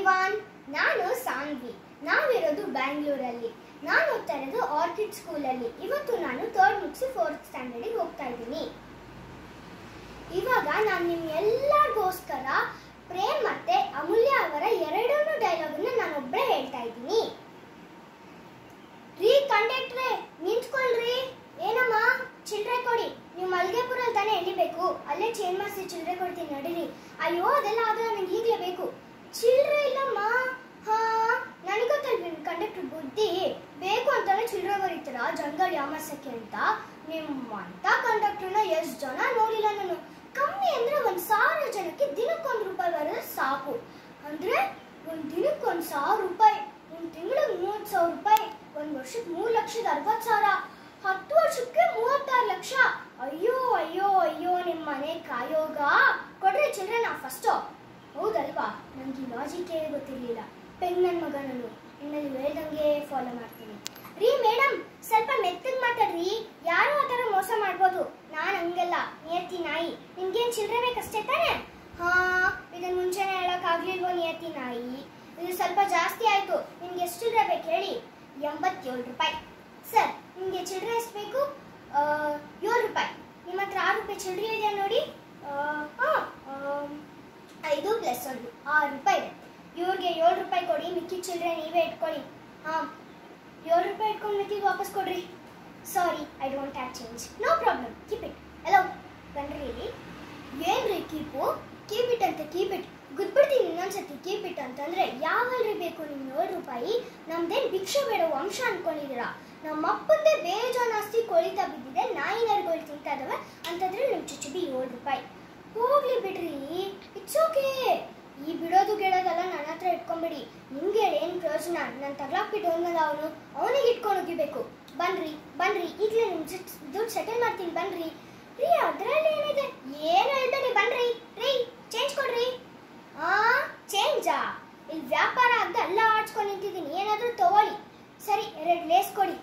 Everyone, ನಾನು ಸಾನ್ವಿ. ನಾವಿರೋದು ಬ್ಯಾಂಗ್ಳೂರಲ್ಲಿ. ನಾನು ಓದ್ತಾ ಇರೋದು ಆರ್ಕಿಡ್ ಸ್ಕೂಲಲ್ಲಿ. ಇವತ್ತು ನಾನು 3rd ಮುಗಿಸಿ 4th ಸ್ಟ್ಯಾಂಡರ್ಡಿಗೆ ಹೋಗ್ತಾ ಇದ್ದೀನಿ. ಇವಾಗ ನಾನು ನಿಮ್ಗೆಲ್ಲರಿಗೋಸ್ಕರ ಪ್ರೇಮ್ ಮತ್ತೆ ಅಮೂಲ್ಯ ಅವರ ಎರಡೂ ಡೈಲಾಗನ್ನ ನಾನೊಬ್ಬರೇ ಹೇಳ್ತಾ ಇದ್ದೀನಿ. ರೀ ಕಂಡಕ್ಟ್ರೆ, ನಿಂತ್ಕೊಳ್ರಿ. ಏನಮ್ಮ, ಚಿಲ್ಲರೆ ಕೊಡಿ. ನೀವು ಮಲ್ಗೆಪುರಲ್ಲಿ ತಾನೇ ಎಳಿಬೇಕು, ಅಲ್ಲೇ ಚೇಂಜ್ ಮಾಡಿಸಿ ಚಿಲ್ಲರೆ ಕೊಡ್ತೀನಿ ನಡೀರಿ. ಅಯ್ಯೋ, ಅದೆಲ್ಲ ಆದ್ರೆ ನನಗೆ ಈಗಲೇ ಬೇಕು. ಚಿಲ್ಲರೆ ಇಲ್ಲಮ್ಮ. ಹಾ, ನನಗೆ ಗೊತ್ತಲ್ವಿ ಕಂಡಕ್ಟರ್ ಬುದ್ಧಿ. ಬೇಕು ಅಂತಾನೆ ಚಿಲ್ಲರೆ ಬರೀತೀರಾ ಜನಗಳು ಯಾಮರ್ಸಕ್ಕೆ ಅಂತ. ನಿಮ್ಮಂತ ಕಂಡಕ್ಟರ್ನ ಎಷ್ಟು ಜನ ನೋಡಿಲ್ಲ ನಾನು. ಕಮ್ಮಿ ಅಂದ್ರೆ 1,000 ಜನಕ್ಕೆ ದಿನಕ್ಕೆ ₹1 ಬರೋದು ಸಾಕು. ಅಂದ್ರೆ ಒಂದು ದಿನಕ್ಕೆ ₹1,000, ಒಂದು ತಿಂಗಳಿಗೆ ₹30,000, ಒಂದು ವರ್ಷಕ್ಕೆ ₹3,60,000, 10 ವರ್ಷಕ್ಕೆ 36 ಲಕ್ಷ. ಅಯ್ಯೋ ಅಯ್ಯೋ ಅಯ್ಯೋ, ನಿಮ್ಮ ಮನೆ ಕಾಯೋಗ. ಕೊಡ್ರಿ ಚಿಲ್ಡ್ರನ್ ಫಸ್ಟು. ಹೌದಲ್ವಾ? ನನಗೆ ಈ ಲಾಜಿಕ್ಕೇ ಗೊತ್ತಿರಲಿಲ್ಲ. ಪೆಂಗ್ ನನ್ನ ಮಗ ನಾನು. ಇನ್ಮೇಲೆ ಹೇಳ್ದಂಗೆ ಫಾಲೋ ಮಾಡ್ತೀನಿ. ರೀ ಮೇಡಮ್, ಸ್ವಲ್ಪ ಮೆತ್ತಗೆ ಮಾತಾಡ್ರಿ. ಯಾರು ಆ ಥರ ಮೋಸ ಮಾಡ್ಬೋದು. ನಾನು ಹಂಗಲ್ಲ, ನಿಯತಿ ನಾಯಿ. ನಿಮ್ಗೇನು ಚಿಲ್ಲರೆ ಬೇಕಷ್ಟೇ ತಾನೆ? ಹಾಂ, ಇದನ್ನು ಮುಂಚೆನೇ ಹೇಳೋಕ್ಕಾಗಲಿಲ್ವೋ ನಿಯತಿ ನಾಯಿ? ಇದು ಸ್ವಲ್ಪ ಜಾಸ್ತಿ ಆಯಿತು. ನಿಮ್ಗೆ ಎಷ್ಟು ಚಿಲ್ಲರೆ ಬೇಕು ಹೇಳಿ? ₹87. ಸರ್, ನಿಮಗೆ ಚಿಲ್ಲರೆ ಎಷ್ಟು ಬೇಕು? ₹7. ನಿಮ್ಮ ಹತ್ರ ₹6 ಚಿಲ್ಲರೆ ಇದೆಯಾ ನೋಡಿ? ಹಾಂ, 5 + 1 ₹6 ಇದೆ. ಇವ್ರಿಗೆ ₹7 ಕೊಡಿ, ಮಿಕ್ಕಿ ಚಿಲ್ಲರೆ ನೀವೇ ಇಟ್ಕೊಳ್ಳಿ. ಹಾಂ, ₹7 ಇಟ್ಕೊಂಡು ಮಿಕ್ಕಿಗೆ ವಾಪಸ್ ಕೊಡ್ರಿ. Sorry, I don't have change. No problem, keep it. Hello ಬನ್ರಿ. ಏನ್ರಿ ಕೀಪು? ಕೀಪ್ ಇಟ್ ಅಂತ ಕೀಪ್ ಇಟ್. ಗುದ್ಬಿಡ್ತೀನಿ ಇನ್ನೊಂದ್ಸತಿ ಕೀಪ್ ಇಟ್ ಅಂತಂದ್ರೆ. ಯಾವಲ್ರಿ ಬೇಕು ನಿಮ್ಗೆ ₹7? ನಮ್ದೇನು ಭಿಕ್ಷೆ ಬೇಡ ವಂಶ ಅನ್ಕೊಂಡಿದ್ದೀರಾ? ನಮ್ಮ ಅಪ್ಪಂದೇ ಬೇಜಾನ್ ಆಸ್ತಿ ಕೊಳಿತಾ ಬಿದ್ದಿದೆ, ನಾಯಿನರ್ಗಳು ತಿಂತಾ ಇದಾವೆ ಅಂತಂದ್ರೆ ನಿಮ್ಮ ಚುಚ್ಚುಬಿ ₹7. ಹೋಗ್ಲಿ ಬಿಡ್ರಿ, ಇಟ್ಸ್ ಓಕೆ. ಈ ಬಿಡೋದು ಗೆಡೋದೆಲ್ಲ ನನ್ನ ಹತ್ರ ಇಟ್ಕೊಂಬಿಡಿ. ನಿಮ್ಗೆ ಏನು ಪ್ರಯೋಜನ? ನಾನು ತಗ್ಲಾಕ್ಬಿಟ್ಟು ಹೋದ್ನಲ್ಲ ಅವನಿಗೆ ಇಟ್ಕೊಂಡು ಹೋಗಿಬೇಕು. ಬನ್ರಿ ಬನ್ರಿ, ಈಗಲೇ ನಿಮ್ಮ ದುಡ್ಡು ಸೆಟಲ್ ಮಾಡ್ತೀನಿ ಬನ್ರಿ. ರೀ, ಅದರಲ್ಲಿ ಏನಿದೆ? ಏನು ಹೇಳ್ಬೇಡಿ, ಬನ್ರಿ. ರೀ, ಚೇಂಜ್ ಕೊಡ್ರಿ. ಚೇಂಜಾ? ಇಲ್ಲಿ ವ್ಯಾಪಾರ ಅಂತ ಎಲ್ಲ ಆಡ್ಸ್ಕೊಂಡು ನಿಂತಿದ್ದೀನಿ. ಏನಾದರೂ ತಗೊಳ್ಳಿ. ಸರಿ, 2 ಲೇಸ್ ಕೊಡಿ.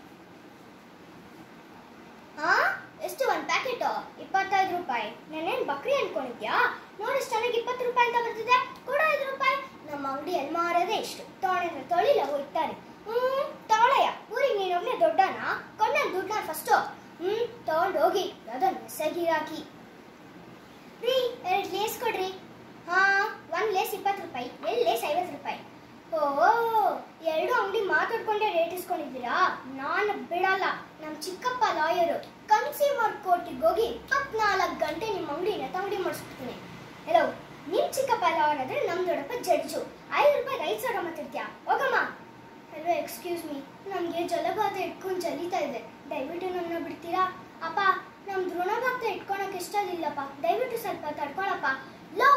ಎಷ್ಟು ಒಂದು ಪ್ಯಾಕೆಟು? ₹25. ನಾನೇನು ಬಕ್ರಿ ಅನ್ಕೊಂಡಿದ್ಯಾ? ನೋಡಿಷ್ಟು ಚೆನ್ನಾಗಿ ₹20 ಅಂತ ಬರ್ತಿದೆ. ಕೊಡು ₹5. ನಮ್ಮ ಅಂಗಡಿಯಲ್ಲಿ ಮಾರೋದೇ ಇಷ್ಟು. ತೊಗೊಂಡ್ರೆ ತೊಳಿಲ್ಲ ಹೋಗ್ತಾರೆ. ತಗೊಳಯ್ಯ, ಊರಿಗೆ ನೀನು ಒಬ್ಬನೇ ದೊಡ್ಡನಾ? ಕೊಂಡ ದುಡ್ಡನ್ನ ಫಸ್ಟು. ತಗೊಂಡು ಹೋಗಿ ಅದನ್ನು ಮೆಸಗಿರಾಕಿ. ರೀ, 2 ಲೇಸ್ ಕೊಡ್ರಿ. ಹಾಂ, 1 ಲೇಸ್ ₹20, 2 ಲೇಸ್ ₹50. ಎರಡು ಅಂಗಡಿ ಮಾತಾಡ್ಕೊಂಡೆ ರೇಟ್ ಇಸ್ಕೊಂಡಿದ್ದೀರಾ? ನಾನು ಬಿಡಲ್ಲ. ನಮ್ಮ ಚಿಕ್ಕಪ್ಪ ಲಾಯರು. ಕನ್ಸ್ಯೂಮರ್ ಕೋರ್ಟಿಗೆ ಹೋಗಿ 24 ಗಂಟೆ ನಿಮ್ಮ ಅಂಗಡಿನ ತಂಗಡಿ ಮಾಡಿಸ್ಬಿಡ್ತೀನಿ. ಹಲೋ, ನಿಮ್ಮ ಚಿಕ್ಕಪ್ಪ ಲಾಯರ್ ಆದರೆ ನಮ್ಮ ದೊಡ್ಡಪ್ಪ ಜಡ್ಜು. ₹5 5,000 ಮಾತಾಡ್ತೀಯಾ? ಹೋಗಮ್ಮ. ಹಲೋ, ಎಕ್ಸ್ಕ್ಯೂಸ್ ಮೀ, ನಮಗೆ ಜಲಭಾತ ಇಟ್ಕೊಂಡು ಜಲಿತಾ ಇದೆ. ದಯವಿಟ್ಟು ನನ್ನ ಬಿಡ್ತೀರಾ? ಅಪ್ಪ, ನಮ್ಮ ಋಣಭಾಗ್ತ ಇಟ್ಕೊಳಕ್ಕೆ ಇಷ್ಟದಿಲ್ಲಪ್ಪ. ದಯವಿಟ್ಟು ಸ್ವಲ್ಪ ತಡ್ಕೊಳಪ್ಪ. ಲೋ,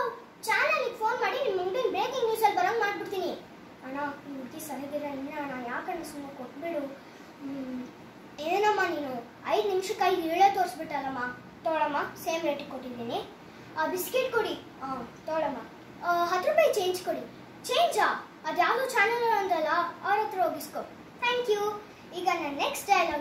ಚಾನಲ್ಗೆ ಫೋನ್ ಮಾಡಿ ನಿಮ್ಮ ಅಂಗಡಿನ ಬ್ರೇಕಿಂಗ್ ನ್ಯೂಸಲ್ಲಿ ಬರೋಂಗೆ ಮಾಡಿಬಿಡ್ತೀನಿ. ಅಣ್ಣ, ಈ ಹುಡುಗಿ ಸರಿಗಿರ ಇಲ್ಲ ಅಣ್ಣ, ಯಾಕಣ್ಣ ಸುಮ್ಮನೆ ಕೊಟ್ಬಿಡು. ಏನಮ್ಮ ನೀನು 5 ನಿಮಿಷಕ್ಕೆ 5 ಹೇಳೇ ತೋರಿಸ್ಬಿಟ್ಟಲ್ಲಮ್ಮ. ತೊಗೊಳಮ್ಮ, ಸೇಮ್ ರೇಟಿಗೆ ಕೊಟ್ಟಿದ್ದೀನಿ. ಬಿಸ್ಕೆಟ್ ಕೊಡಿ. ತೊಗೊಳಮ್ಮ. ₹10 ಚೇಂಜ್ ಕೊಡಿ. ಚೇಂಜಾ? ಅದು ಯಾವುದೋ ಚಾನಲ್ ಅಂದಲ್ಲ, ಅವ್ರ ಹತ್ರ ಹೋಗಿಸ್ಕೊ. Thank you. ಈಗ ನನ್ನ ನೆಕ್ಸ್ಟ್ ಡೈಲಾಗ್